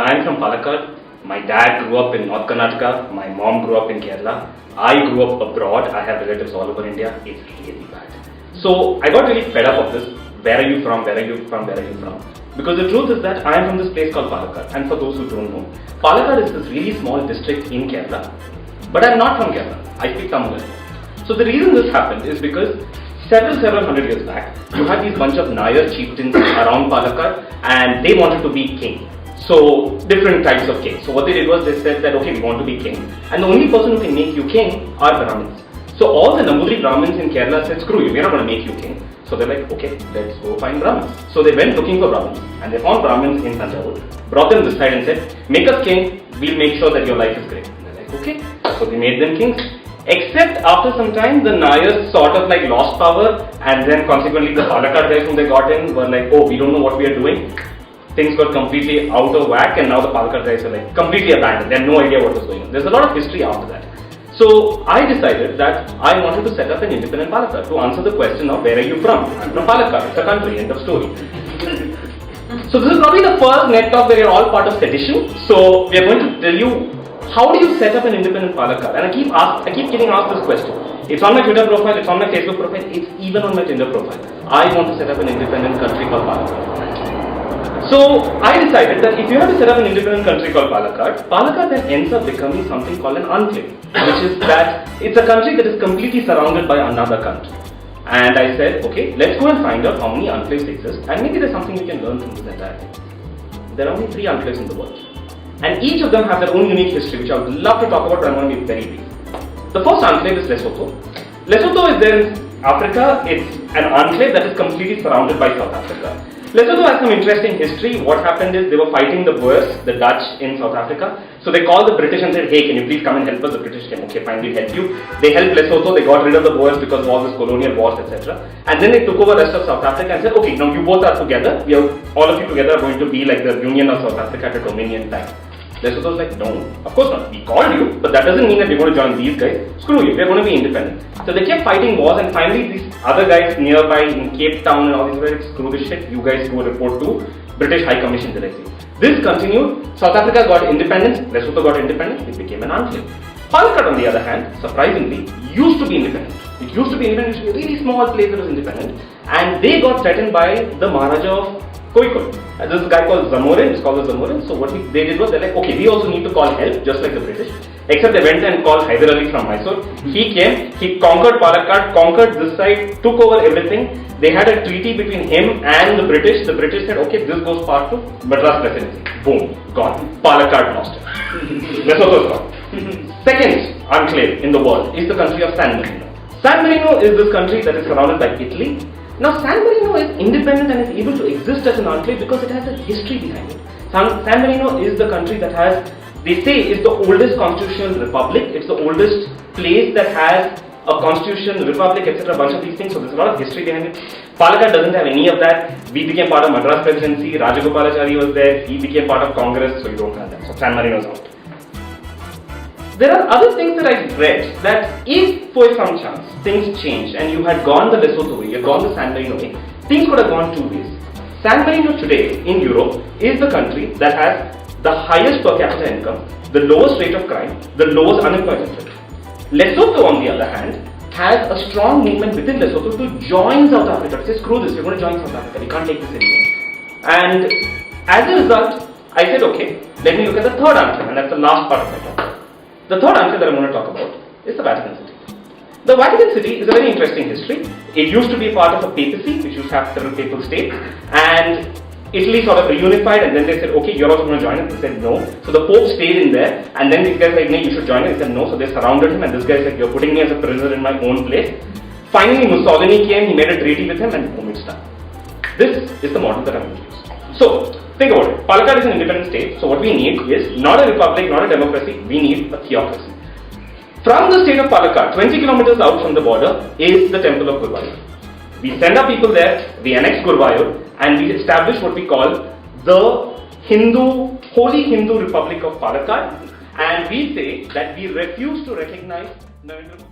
I am from Palakkad. My dad grew up in North Karnataka. My mom grew up in Kerala. I grew up abroad. I have relatives all over India. It's really bad. So I got really fed up of this. Where are you from? Where are you from? Where are you from? Because the truth is that I am from this place called Palakkad. And for those who don't know, Palakkad is this really small district in Kerala. But I am not from Kerala. I speak Tamil. So the reason this happened is because several hundred years back, you had these bunch of Nayar chieftains around Palakkad and they wanted to be king. So different types of kings. So what they did was they said that okay, we want to be king, and the only person who can make you king are Brahmins. So all the Nambudiri Brahmins in Kerala said, screw you, we're not going to make you king. So they're like, okay, let's go find Brahmins. So they went looking for Brahmins and they found Brahmins in Tanjavur, brought them this side and said, make us king, we'll make sure that your life is great. And they're like, okay. So they made them kings. Except after some time, the Nayars sort of like lost power, and then consequently the Palakkad guys whom they got in were like, oh, we don't know what we are doing. Things got completely out of whack, and now the Palakkad guys are like completely abandoned. They had no idea what was going on. There's a lot of history after that. So I decided that I wanted to set up an independent Palakkad to answer the question of where are you from? I'm from Palakkad. It's a country. End of story. So this is probably the first NED talk where you're all part of sedition. So we are going to tell you how do you set up an independent Palakkad? And I keep getting asked this question. It's on my Twitter profile, it's on my Facebook profile, it's even on my Tinder profile. I want to set up an independent country called Palakkad. So I decided that if you have to set up an independent country called Palakkad then ends up becoming something called an enclave, which is that it's a country that is completely surrounded by another country. And I said, okay, let's go and find out how many enclaves exist, and maybe there's something we can learn from this entire thing. There are only 3 enclaves in the world. And each of them have their own unique history, which I would love to talk about, but I'm going to be very brief. The first enclave is Lesotho. Lesotho is there in Africa. It's an enclave that is completely surrounded by South Africa. Lesotho has some interesting history. What happened is they were fighting the Boers, the Dutch in South Africa. So they called the British and said, hey, can you please come and help us? The British came, okay, fine, we'll help you. They helped Lesotho, they got rid of the Boers because of all this colonial wars, etc. And then they took over the rest of South Africa and said, okay, now you both are together. All of you together are going to be like the Union of South Africa at a Dominion time. Lesotho was like, no, of course not. We called you, but that doesn't mean that we're going to join these guys. Screw you, we're going to be independent. So they kept fighting wars, and finally these other guys nearby in Cape Town and all these were like, screw this shit, you guys go report to British High Commission directly. This continued. South Africa got independence, Lesotho got independence, it became an enclave. Palakkad on the other hand, surprisingly, used to be independent. It used to be independent, it used to be a really small place that was independent, and they got threatened by the Maharaja of Koikul. This guy called Zamorin, it's called the Zamorin. So what they did was they're like, okay, we also need to call help, just like the British. Except they went and called Hyder Ali from Mysore. He came, he conquered Palakkad, conquered this side, took over everything. They had a treaty between him and the British. The British said, okay, this goes part to Madras Presidency. Boom, gone. Palakkad lost it. Lesotho is gone. Second enclave in the world is the country of San Marino. San Marino is this country that is surrounded by Italy. Now San Marino is independent and is able to exist as an enclave because it has a history behind it. San Marino is the country that has, they say, is the oldest constitutional republic. It's the oldest place that has a constitution, republic, etc. A bunch of these things. So there's a lot of history behind it. Palakkad doesn't have any of that. We became part of Madras Presidency. Rajagopalachari was there. He became part of Congress. So you don't have that. So San Marino is out. There are other things that I read that if for some chance things changed and you had gone the Lesotho way, you had gone the San Marino way, things could have gone 2 ways. San Marino today in Europe is the country that has the highest per capita income, the lowest rate of crime, the lowest unemployment rate. Lesotho on the other hand has a strong movement within Lesotho to join South Africa. To say screw this, we're going to join South Africa, we can't take this anymore. And as a result, I said okay, let me look at the third enclave, and that's the last part of my talk. The third enclave that I'm going to talk about is the Vatican City. The Vatican City is a very interesting history. It used to be part of a papacy, which used to have several papal states, and Italy sort of reunified, and then they said, okay, you're also going to join us. They said no. So the Pope stayed in there, and then these guys said, no, you should join us. They said no. So they surrounded him, and this guy said, you're putting me as a prisoner in my own place. Finally, Mussolini came, he made a treaty with him, and boom, it's done. This is the model that I'm going to use. So think about it. Palakkad is an independent state, so what we need is not a republic, not a democracy, we need a theocracy. From the state of Palakkad, 20 kilometers out from the border is the temple of Guruvayur. We send our people there, we annex Guruvayur, and we establish what we call the Holy Hindu Republic of Palakkad, and we say that we refuse to recognize Narendra Modi.